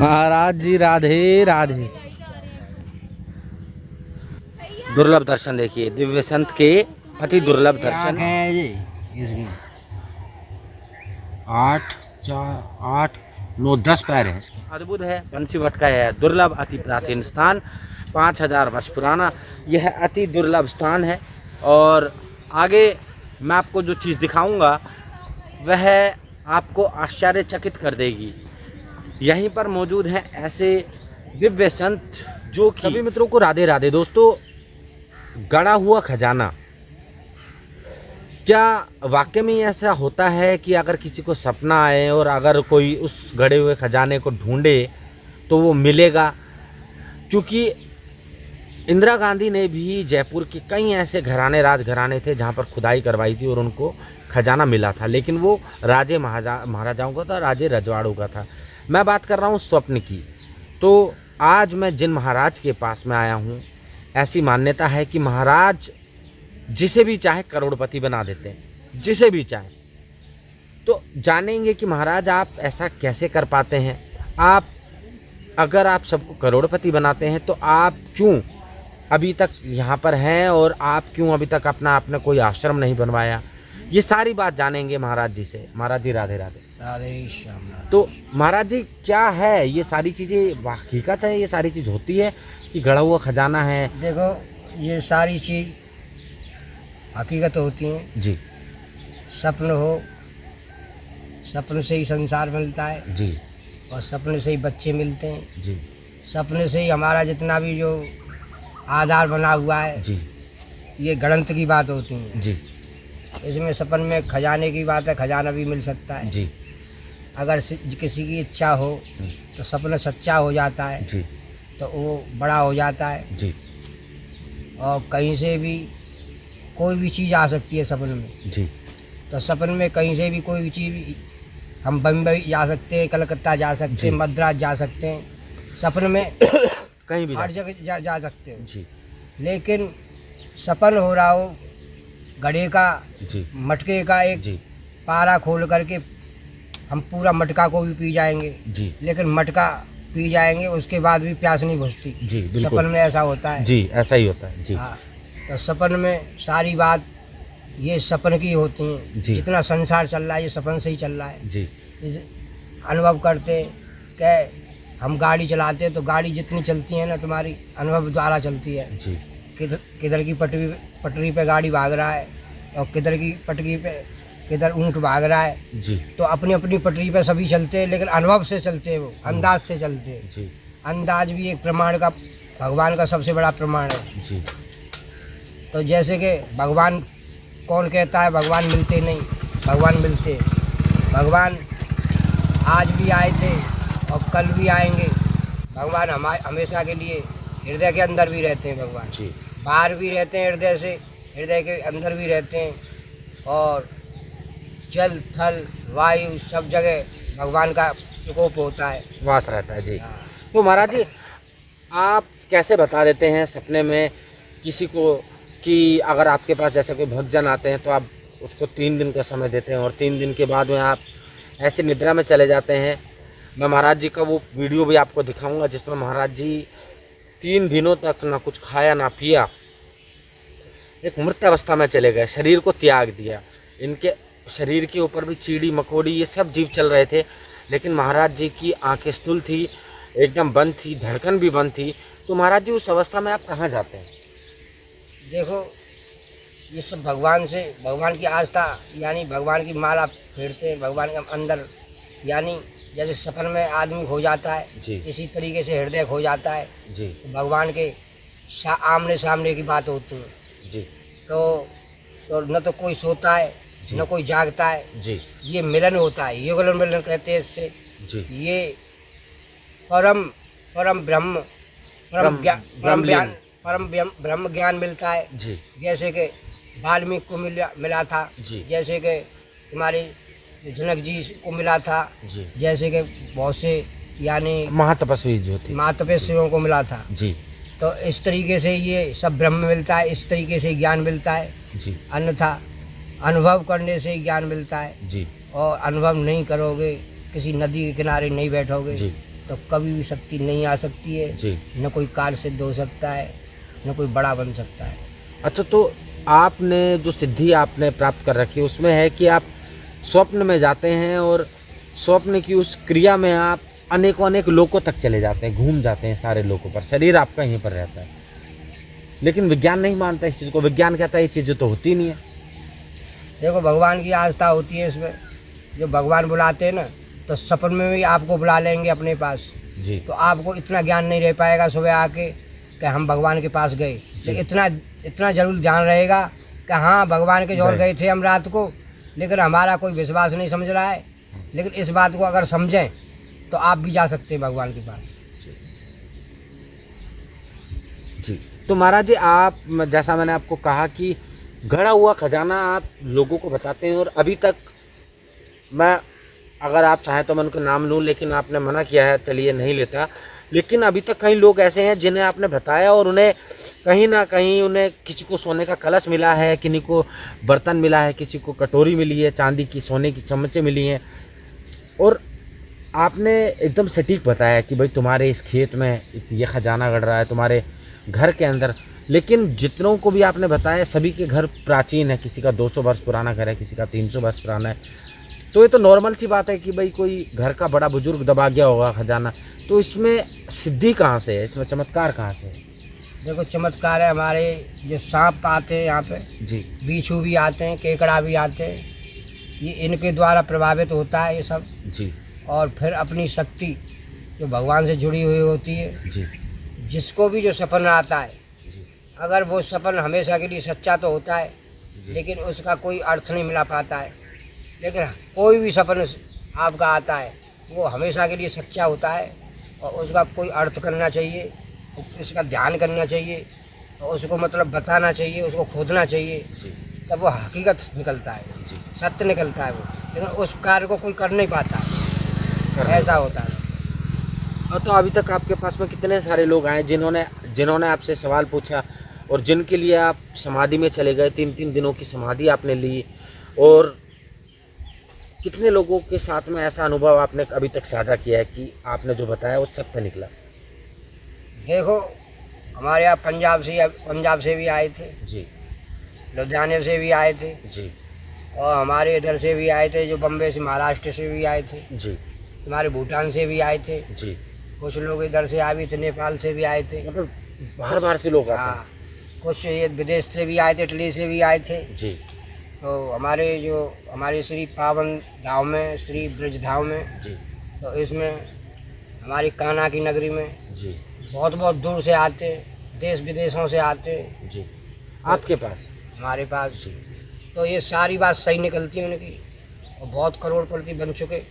महाराज जी राधे राधे। दुर्लभ दर्शन देखिए, दिव्य संत के अति दुर्लभ दर्शन है जी। इसकी 8 4 8 9 10 पैर है इसके। अद्भुत है। बंसी भट्ट का है दुर्लभ अति प्राचीन स्थान, 5000 वर्ष पुराना यह अति दुर्लभ स्थान है। और आगे मैं आपको जो चीज़ दिखाऊंगा वह आपको आश्चर्यचकित कर देगी। यहीं पर मौजूद हैं ऐसे दिव्य संत जो कि सभी मित्रों को राधे राधे। दोस्तों, गड़ा हुआ खजाना, क्या वाकई में ऐसा होता है कि अगर किसी को सपना आए और अगर कोई उस गड़े हुए खजाने को ढूंढे तो वो मिलेगा? क्योंकि इंदिरा गांधी ने भी जयपुर के कई ऐसे राजघराने थे जहाँ पर खुदाई करवाई थी और उनको खजाना मिला था, लेकिन वो राजे महाराजाओं का था, राजे रजवाड़ों का था। मैं बात कर रहा हूँ स्वप्न की। तो आज मैं जिन महाराज के पास में आया हूँ, ऐसी मान्यता है कि महाराज जिसे भी चाहे करोड़पति बना देते हैं, जिसे भी चाहे। तो जानेंगे कि महाराज आप ऐसा कैसे कर पाते हैं। आप अगर आप सबको करोड़पति बनाते हैं तो आप क्यों अभी तक यहाँ पर हैं और आप क्यों अभी तक आपने कोई आश्रम नहीं बनवाया? ये सारी बात जानेंगे महाराज जी से। महाराज जी राधे राधे। राधे श्याम। तो महाराज जी, क्या है ये सारी चीज़ें? हकीकत है ये सारी चीज़ होती है कि गड़ा हुआ खजाना है? देखो, ये सारी चीज़ हकीकत होती हैं जी। सपन हो, सपन से ही संसार मिलता है जी। और सपने से ही बच्चे मिलते हैं जी। सपने से ही हमारा जितना भी जो आधार बना हुआ है जी। ये गणंत की बात होती है जी। इसमें सपन में खजाने की बात है, खजाना भी मिल सकता है जी। अगर किसी की इच्छा हो तो सपना सच्चा हो जाता है जी। तो वो बड़ा हो जाता है जी। और कहीं से भी कोई भी चीज़ आ सकती है सपन में। जी। तो सपन में कहीं से भी कोई भी चीज़, हम बम्बई जा सकते हैं, कलकत्ता जा सकते हैं, मद्रास जा सकते हैं, सपन में कहीं भी हर जगह जा सकते हो। जी। लेकिन सपन हो रहा हो घड़े का, जी। मटके का, एक जी। पारा खोल करके हम पूरा मटका को भी पी जाएंगे। जी। लेकिन मटका पी जाएंगे उसके बाद भी प्यास नहीं बुझती। जी, बिल्कुल। सपन में ऐसा होता है। जी, ऐसा ही होता है। जी। हाँ, तो सपन में सारी बात ये सपन की होती है। जी। जितना संसार चल रहा है ये सपन से ही चल रहा है। जी। अनुभव करते कि हम गाड़ी चलाते हैं तो गाड़ी जितनी चलती है ना तुम्हारी अनुभव द्वारा चलती है। जी। किधर की पटरी पे गाड़ी भाग रहा है और किधर की पटरी पे किधर ऊँट भाग रहा है। जी। तो अपनी अपनी पटरी पे सभी चलते हैं, लेकिन अनुभव से चलते हैं, वो अंदाज से चलते हैं। जी। अंदाज भी एक प्रमाण का, भगवान का सबसे बड़ा प्रमाण है। जी। तो जैसे कि भगवान कौन कहता है भगवान मिलते नहीं, भगवान मिलते। भगवान आज भी आए थे और कल भी आएंगे। भगवान हमेशा के लिए हृदय के अंदर भी रहते हैं। भगवान जी। बाहर भी रहते हैं, हृदय से, हृदय के अंदर भी रहते हैं। और जल थल वायु सब जगह भगवान का प्रकोप होता है, वास रहता है। जी। तो महाराज जी, आप कैसे बता देते हैं सपने में किसी को कि अगर आपके पास जैसे कोई भक्तजन आते हैं तो आप उसको 3 दिन का समय देते हैं और 3 दिन के बाद में आप ऐसे निद्रा में चले जाते हैं? मैं महाराज जी का वो वीडियो भी आपको दिखाऊंगा जिसमें महाराज जी 3 दिनों तक ना कुछ खाया ना पिया, एक मृत अवस्था में चले गए, शरीर को त्याग दिया। इनके शरीर के ऊपर भी चीड़ी मकोड़ी ये सब जीव चल रहे थे, लेकिन महाराज जी की आंखें स्थूल थी, एकदम बंद थी, धड़कन भी बंद थी। तो महाराज जी, उस अवस्था में आप कहाँ जाते हैं? देखो, ये सब भगवान से, भगवान की आस्था, यानी भगवान की माला फेरते हैं भगवान के अंदर। यानी जैसे सपन में आदमी खो जाता है, इसी तरीके से हृदय खो जाता है। जी। तो भगवान के आमने सामने की बात होती है। जी। तो न तो कोई सोता है न कोई जागता है। जी। ये मिलन होता है, युगल मिलन कहते हैं इससे। जी। ये परम ब्रह्म, परम ब्रह्म ज्ञान मिलता है। जी। जैसे कि वाल्मीकि को मिला था। जी। जैसे कि तुम्हारे जनक जी को मिला था। जी। जैसे कि बहुत से यानी महातपस्वी जो थी, महातपस्वियों को मिला था। जी। तो इस तरीके से ये सब ब्रह्म मिलता है, इस तरीके से ज्ञान मिलता है। जी। अन्यथा अनुभव करने से ही ज्ञान मिलता है। जी। और अनुभव नहीं करोगे, किसी नदी के किनारे नहीं बैठोगे, जी। तो कभी भी शक्ति नहीं आ सकती है। जी। न कोई कार्य सिद्ध हो सकता है, न कोई बड़ा बन सकता है। अच्छा, तो आपने जो सिद्धि आपने प्राप्त कर रखी है उसमें है कि आप स्वप्न में जाते हैं और स्वप्न की उस क्रिया में आप अनेकों अनेक लोकों तक चले जाते हैं, घूम जाते हैं सारे लोकों पर, शरीर आपका यहीं पर रहता है। लेकिन विज्ञान नहीं मानता इस चीज़ को, विज्ञान कहता है ये चीज़ें तो होती नहीं है। देखो, भगवान की आस्था होती है इसमें। जो भगवान बुलाते हैं ना, तो सपन में भी आपको बुला लेंगे अपने पास। जी। तो आपको इतना ज्ञान नहीं रह पाएगा सुबह आके कि हम भगवान के पास गए, लेकिन इतना जरूर ध्यान रहेगा कि हाँ भगवान के जोर गए थे हम रात को, लेकिन हमारा कोई विश्वास नहीं समझ रहा है। लेकिन इस बात को अगर समझें तो आप भी जा सकते हैं भगवान के पास। जी। तो महाराज जी, आप, जैसा मैंने आपको कहा कि गड़ा हुआ खजाना आप लोगों को बताते हैं, और अभी तक मैं, अगर आप चाहें तो मैं उनका नाम लूं, लेकिन आपने मना किया है, चलिए नहीं लेता। लेकिन अभी तक कई लोग ऐसे हैं जिन्हें आपने बताया और उन्हें कहीं ना कहीं, उन्हें किसी को सोने का कलश मिला है, किसी को बर्तन मिला है, किसी को कटोरी मिली है, चांदी की, सोने की चम्मचें मिली हैं, और आपने एकदम सटीक बताया कि भाई तुम्हारे इस खेत में ये खजाना गड़ रहा है, तुम्हारे घर के अंदर। लेकिन जितनों को भी आपने बताया सभी के घर प्राचीन है, किसी का 200 वर्ष पुराना घर है, किसी का 300 वर्ष पुराना है। तो ये तो नॉर्मल सी बात है कि भाई कोई घर का बड़ा बुजुर्ग दबा गया होगा खजाना। तो इसमें सिद्धि कहाँ से है, इसमें चमत्कार कहाँ से है? देखो, चमत्कार है हमारे जो सांप आते हैं यहाँ पे, जी। बिच्छू भी आते हैं, केकड़ा भी आते हैं, ये इनके द्वारा प्रभावित होता है ये सब। जी। और फिर अपनी शक्ति जो भगवान से जुड़ी हुई होती है। जी। जिसको भी जो सपन आता है, जी। अगर वो सपन हमेशा के लिए सच्चा तो होता है, लेकिन उसका कोई अर्थ नहीं मिला पाता है। लेकिन कोई भी सपन आपका आता है वो हमेशा के लिए सच्चा होता है, और उसका कोई अर्थ करना चाहिए, उसका ध्यान करना चाहिए, और उसको मतलब बताना चाहिए, उसको खोदना चाहिए, तब वो हकीकत निकलता है, सत्य निकलता है वो। लेकिन उस कार्य को कोई कर नहीं पाता है, ऐसा होता है। तो अभी तक आपके पास में कितने सारे लोग आए जिन्होंने आपसे सवाल पूछा, और जिनके लिए आप समाधि में चले गए, 3-3 दिनों की समाधि आपने ली, और कितने लोगों के साथ में ऐसा अनुभव आपने अभी तक साझा किया है कि आपने जो बताया वो सत्य निकला? देखो, हमारे यहाँ पंजाब से भी आए थे जी। लुधियाने से भी आए थे जी। और हमारे इधर से भी आए थे, जो बम्बे से, महाराष्ट्र से भी आए थे जी। हमारे भूटान से भी आए थे जी। कुछ लोग इधर से आए भी थे, नेपाल से भी आए थे, मतलब बाहर से लोग आते हैं। हाँ, कुछ ये विदेश से भी आए थे, इटली से भी आए थे। जी। तो हमारे श्री पावन धाम में, श्री ब्रज धाम में, जी। तो इसमें हमारी कान्हा की नगरी में जी। बहुत बहुत दूर से आते, देश विदेशों से आते जी। आपके पास? हमारे पास। जी। तो ये सारी बात सही निकलती है उनकी, और बहुत करोड़पति बन चुके,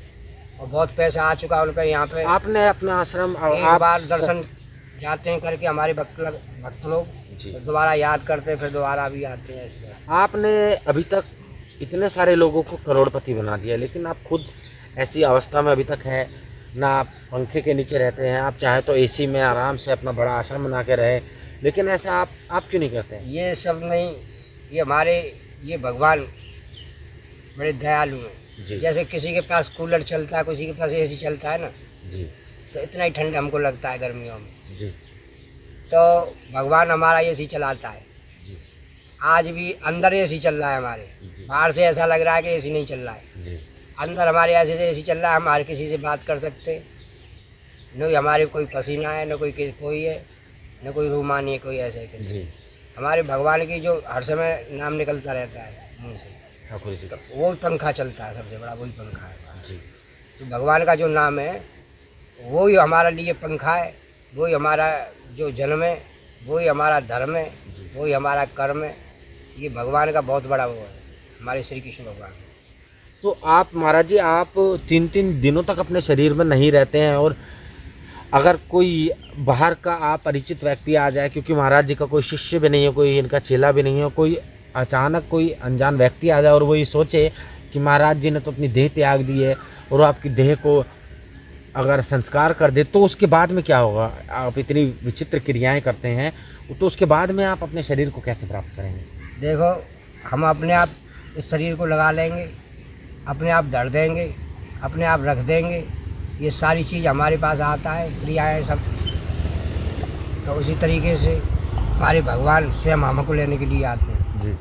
और बहुत पैसा आ चुका उन पर यहाँ पे। आपने अपना आश्रम एक बार दर्शन जाते हैं करके हमारे भक्त लोग, तो दोबारा याद करते हैं, फिर दोबारा भी आते हैं। आपने अभी तक इतने सारे लोगों को करोड़पति बना दिया, लेकिन आप खुद ऐसी अवस्था में अभी तक है ना, आप पंखे के नीचे रहते हैं, आप चाहे तो एसी में आराम से अपना बड़ा आश्रम बना के रहे, लेकिन ऐसा आप क्यों नहीं करते हैं? ये सब नहीं, ये भगवान बड़े दयालु हैं। जैसे किसी के पास कूलर चलता है, किसी के पास एसी चलता है ना जी, तो इतना ही ठंड हमको लगता है गर्मियों में जी। तो भगवान हमारा एसी चलाता है जी। आज भी अंदर एसी चल रहा है हमारे, बाहर से ऐसा लग रहा है कि एसी नहीं चल रहा है जी। अंदर हमारे ऐसे से एसी चल रहा है, हम हर किसी से बात कर सकते, न हमारे कोई पसीना है, न कोई है, न कोई रूमानी है, कोई ऐसे जी। हमारे भगवान की जो हर समय नाम निकलता रहता है मुँह से, ठाकुर जी का वो पंखा चलता है, सबसे बड़ा वही पंखा है जी। तो भगवान का जो नाम है वही हमारा लिए पंखा है, वही हमारा जो जन्म है, वही हमारा धर्म है, वही हमारा कर्म है। ये भगवान का बहुत बड़ा वो है, हमारे श्री कृष्ण भगवान। तो आप महाराज जी, आप 3-3 दिनों तक अपने शरीर में नहीं रहते हैं, और अगर कोई बाहर का आप परिचित व्यक्ति आ जाए, क्योंकि महाराज जी का कोई शिष्य भी नहीं है, कोई इनका चेला भी नहीं है, कोई अचानक कोई अनजान व्यक्ति आ जाए और वो ये सोचे कि महाराज जी ने तो अपनी देह त्याग दी है, और वो आपकी देह को अगर संस्कार कर दे, तो उसके बाद में क्या होगा? आप इतनी विचित्र क्रियाएं करते हैं, तो उसके बाद में आप अपने शरीर को कैसे प्राप्त करेंगे? देखो, हम अपने आप इस शरीर को लगा लेंगे, अपने आप धर देंगे, अपने आप रख देंगे, ये सारी चीज़ हमारे पास आता है, क्रियाएँ सब। तो उसी तरीके से हमारे भगवान स्वयं हमको लेने के लिए आते हैं। जी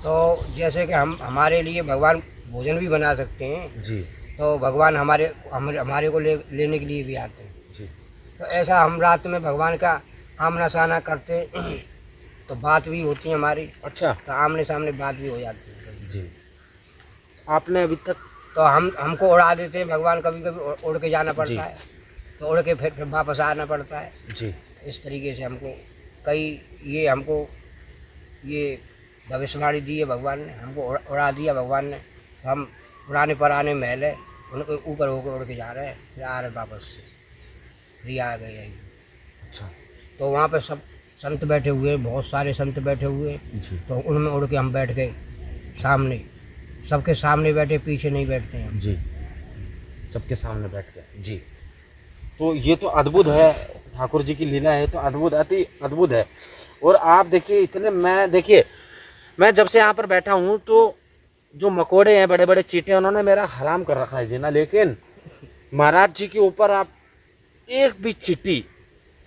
तो जैसे कि हम हमारे लिए भगवान भोजन भी बना सकते हैं, जी तो भगवान हमारे को लेने के लिए भी आते हैं। जी तो ऐसा हम रात में भगवान का आमना सामना करते तो बात भी होती है हमारी, अच्छा तो आमने सामने बात भी हो जाती है। जी। आपने अभी तक तो हमको उड़ा देते हैं भगवान, कभी कभी उड़ के जाना जी। पड़ता है, तो उड़ के फिर वापस आना पड़ता है। जी इस तरीके से हमको ये भविष्यवाणी दी है भगवान ने, हमको उड़ा दिया भगवान ने। तो हम पुराने पुराने महल है उनके ऊपर होकर उड़ के जा रहे हैं, फिर आ रहे वापस से, फिर आ गए यहीं। अच्छा तो वहाँ पे सब संत बैठे हुए, बहुत सारे संत बैठे हुए, जी तो उनमें उड़ के हम बैठ गए सामने, सबके सामने बैठे, पीछे नहीं बैठते हैं हम। जी, सबके सामने बैठ गए जी। तो ये तो अद्भुत है, ठाकुर जी की लीला है तो अद्भुत, अति अद्भुत है। और आप देखिए मैं जब से यहाँ पर बैठा हूँ तो जो मकोड़े हैं, बड़े बड़े चींटे, उन्होंने मेरा हराम कर रखा है जीना, लेकिन महाराज जी के ऊपर आप एक भी चींटी,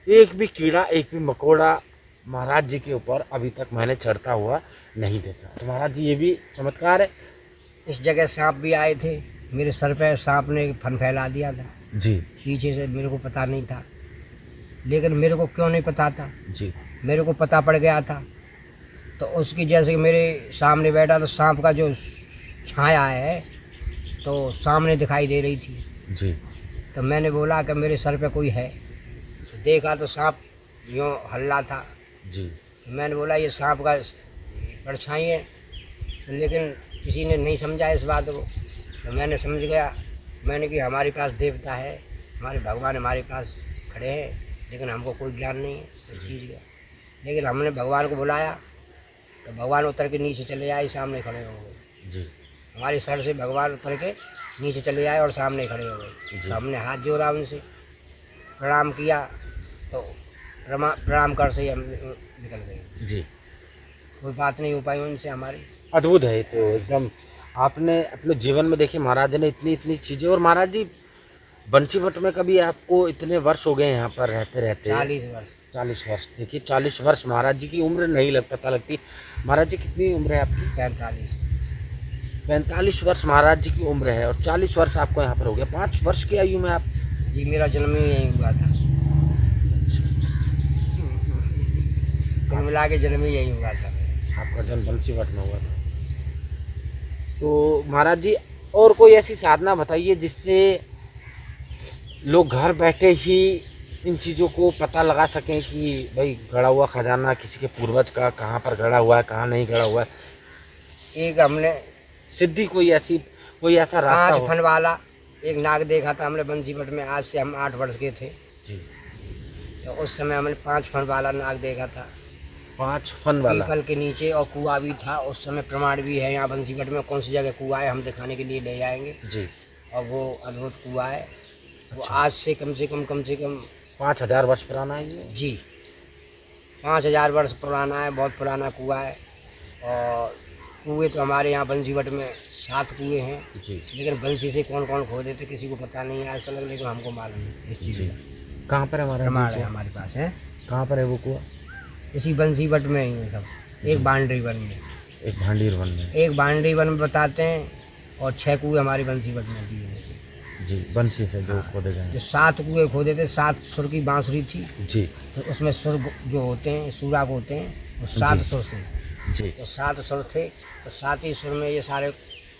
एक भी कीड़ा, एक भी मकोड़ा महाराज जी के ऊपर अभी तक मैंने चढ़ता हुआ नहीं देखा। तो महाराज जी ये भी चमत्कार है। इस जगह सांप भी आए थे, मेरे सर पे सांप ने फन फैला दिया था जी पीछे से, मेरे को पता नहीं था। लेकिन मेरे को क्यों नहीं पता था, जी मेरे को पता पड़ गया था। तो उसकी जैसे कि मेरे सामने बैठा, तो सांप का जो छाया है तो सामने दिखाई दे रही थी। जी तो मैंने बोला कि मेरे सर पे कोई है, तो देखा तो सांप यूँ हल्ला था। जी तो मैंने बोला ये सांप का परछाई है, तो लेकिन किसी ने नहीं समझा इस बात को। तो मैंने समझ गया, मैंने कि हमारे पास देवता है, हमारे भगवान हमारे पास खड़े हैं, लेकिन हमको कोई ज्ञान नहीं है इस चीज़ का। लेकिन हमने भगवान को बुलाया तो भगवान उतर के नीचे चले आए, सामने खड़े हो गए जी हमारे सर से। भगवान उतर के नीचे चले आए और सामने खड़े हो गए। जी। तो हमने हाथ जोड़ा, उनसे प्रणाम किया, तो प्रणाम कर से ही हम निकल गए। जी, कोई बात नहीं हो पाई उनसे हमारी। अद्भुत है। तो एकदम आपने अपने जीवन में देखिए महाराज ने इतनी चीज़ें। और महाराज जी बंसी भट्ट में कभी आपको इतने वर्ष हो गए यहाँ पर रहते रहते? 40 वर्ष। 40 वर्ष। देखिए 40 वर्ष महाराज जी की उम्र नहीं पता लगती। महाराज जी कितनी उम्र है आपकी? 45। 45 वर्ष महाराज जी की उम्र है और 40 वर्ष आपको यहाँ पर हो गया। 5 वर्ष की आयु में आप? जी, मेरा जन्म ही यहीं हुआ था, कुल मिला के जन्म ही यहीं हुआ था। आपका जन्म बंसी भट्ट में हुआ था। तो महाराज जी और कोई ऐसी साधना बताइए जिससे लोग घर बैठे ही इन चीज़ों को पता लगा सकें कि भाई गड़ा हुआ खजाना किसी के पूर्वज का कहाँ पर गड़ा हुआ है, कहाँ नहीं गड़ा हुआ है। एक हमने सिद्धि कोई ऐसा रास्ता 5 फन वाला एक नाग देखा था हमने बंसी भट्ट में। आज से हम 8 वर्ष के थे, जी। तो उस समय हमने 5 फन वाला नाग देखा था, 5 फन वाला। पीपल के नीचे, और कुआं भी था उस समय। प्रमाण भी है यहाँ बंसी भट्ट में, कौन सी जगह कुआं है हम दिखाने के लिए ले जाएंगे जी। और वो अद्भुत कुआं है। वो आज से कम से कम 5000 वर्ष पुराना है ये? जी, 5000 वर्ष पुराना है, बहुत पुराना कुआं है। और कुएँ तो हमारे यहाँ बंसी भट्ट में 7 कुएँ हैं जी। लेकिन बंसी से कौन कौन खोदे थे किसी को पता नहीं है आज तक, लेकिन हमको मालूम है इस चीज़ जी। का। कहाँ पर है हमारा प्रमाण है हमारे पास है। कहाँ पर है वो कुआं? इसी बंसी भट्ट में ही है सब। एक बाउंड्री वन में, एक भांडीर वन में। एक बाउंड्री वन में बताते हैं, और 6 कुएँ हमारी बंसी भट्ट में दिए हैं जी, बंसी से जो खोदे गए। जो 7 कुएँ खोदे थे, 7 सुर की बांसुरी थी। जी तो उसमें सुर जो होते हैं, सुराग होते हैं, वो 7 सुर थे। जी तो 7 सुर थे, तो 7 ही सुर में ये सारे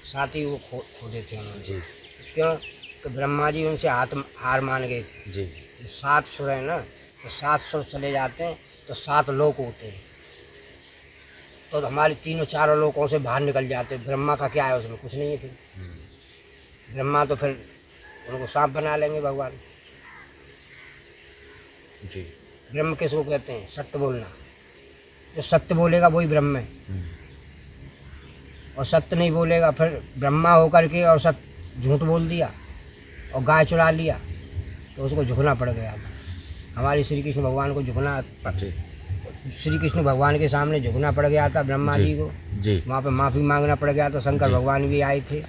7 ही वो खोदे थे उन्होंने। जी क्यों? तो ब्रह्मा जी उनसे हार मान गए थे। जी। जो 7 सुर है ना, तो 7 सुर चले जाते हैं तो 7 लोक होते हैं। तो हमारे 3-4 लोकों से बाहर निकल जाते हैं। ब्रह्मा का क्या है उसमें? कुछ नहीं है। फिर ब्रह्मा तो फिर उनको सांप बना लेंगे भगवान। जी। ब्रह्म किसको कहते हैं? सत्य बोलना। जो सत्य बोलेगा वही ब्रह्म है, और सत्य नहीं बोलेगा फिर ब्रह्मा होकर के और सत्य झूठ बोल दिया और गाय चुरा लिया, तो उसको झुकना पड़ गया। हमारे श्री कृष्ण भगवान को झुकना, श्री कृष्ण भगवान के सामने झुकना पड़ गया था ब्रह्मा जी को। जी। वहाँ पे माफ़ी मांगना पड़ गया। तो शंकर भगवान भी आए थे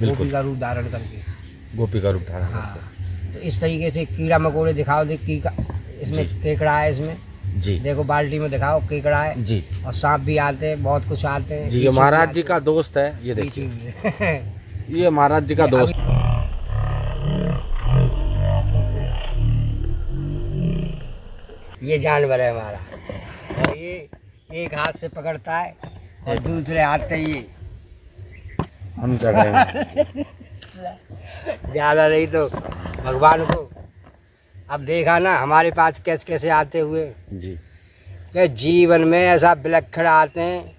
गोपी का रूप धारण करके। गोपी का रूप धारण। हाँ, तो इस तरीके से कीड़ा मकोड़े दिखाओ, देख की इसमें केकड़ा है, इसमें जी देखो बाल्टी में दिखाओ केकड़ा है जी और सांप भी आते हैं, बहुत कुछ आते हैं जी। ये कीचड़ भी महाराज आते जी का हैं, दोस्त है, ये कीचड़ देखिए, भी। ये महाराज जी का दोस्त। ये जानवर है हमारा, और ये एक हाथ से पकड़ता है और दूसरे हाथ से ये हम क्या करेंगे। ज़्यादा नहीं तो भगवान को अब देखा ना हमारे पास कैसे कैसे आते हुए जी कि जीवन में ऐसा विलक्षण आते हैं।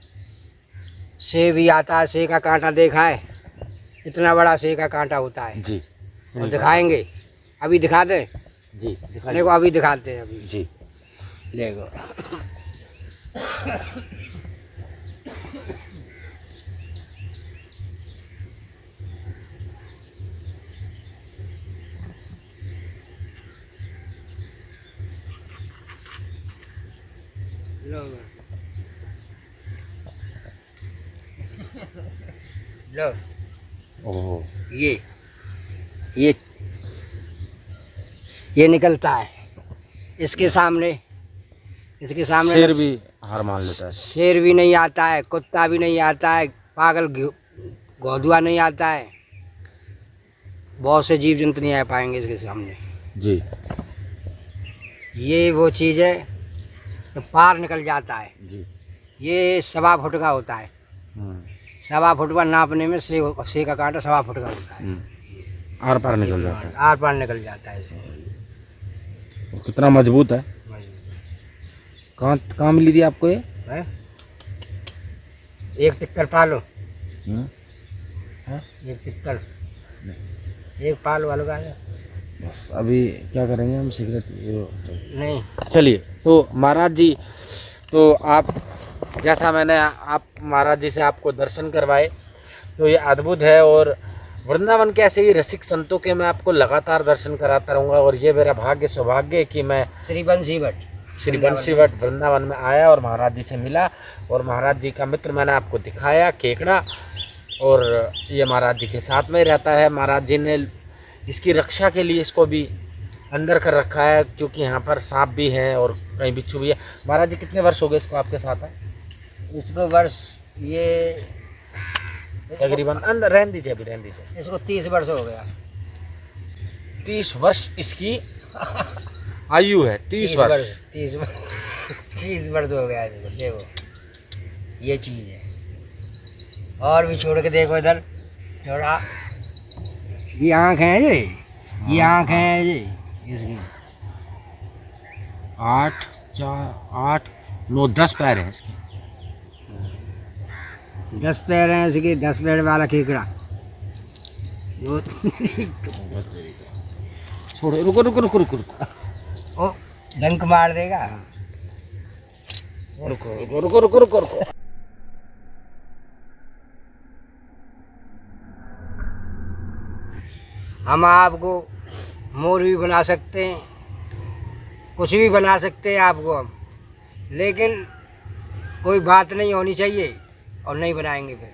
सेब भी आता है, सेब का कांटा देखा है, इतना बड़ा सेब का कांटा होता है जी और दिखाएंगे, अभी दिखाते हैं, जी दिखाइए। देखो अभी दिखाते हैं, अभी जी देखो लो लो ओह ये निकलता है, इसके सामने शेर भी हार मान लेता है। शेर भी नहीं आता है, कुत्ता भी नहीं आता है, पागल गौधुआ नहीं आता है, बहुत से जीव जंतु नहीं आ पाएंगे इसके सामने। जी ये वो चीज़ है तो पार निकल जाता है। जी ये 1.25 फुट का होता है, 1.25 फुट का नापने में से का कांटा 1.25 फुट का होता है, आर पार निकल जाता है। आर पार निकल जाता है। और कितना मजबूत है। कहाँ मिली थी आपको ये? है? एक टिक्कर पालो, एक टिक्कर, एक पाल वालों का है। बस अभी क्या करेंगे हम, सिगरेट नहीं। चलिए तो महाराज जी, तो आप जैसा मैंने आप महाराज जी से आपको दर्शन करवाए तो ये अद्भुत है। और वृंदावन के ऐसे ही रसिक संतों के मैं आपको लगातार दर्शन कराता रहूँगा। और ये मेरा भाग्य सौभाग्य है कि मैं श्री बंसी भट्ट वृंदावन में आया और महाराज जी से मिला। और महाराज जी का मित्र मैंने आपको दिखाया केकड़ा, और ये महाराज जी के साथ में रहता है। महाराज जी ने इसकी रक्षा के लिए इसको भी अंदर कर रखा है, क्योंकि यहाँ पर सांप भी हैं और कहीं बिच्छू भी है। महाराज जी कितने वर्ष हो गए इसको आपके साथ है? इसको वर्ष ये तकरीबन अंदर रहने दीजिए, अभी रहने दीजिए। इसको 30 वर्ष हो गया। 30 वर्ष इसकी आयु है। 30 वर्ष 30 वर्ष हो गया इसको। देखो ये चीज़ है, और भी छोड़ के देखो इधर थोड़ा, ये आँख है, ये आँख है ये इसकी। 8 4 8 9 10 पैर हैं इसके। 10 पैर हैं इसके, 10 पैर वाला केकड़ा। छोड़ो, रुको रुको रुको रुको रुको ओ डंक मार देगा। रुको रुको रुको रुको रुको रुको। हम आपको मोर भी बना सकते हैं, कुछ भी बना सकते हैं आपको हम, लेकिन कोई बात नहीं होनी चाहिए और नहीं बनाएंगे फिर।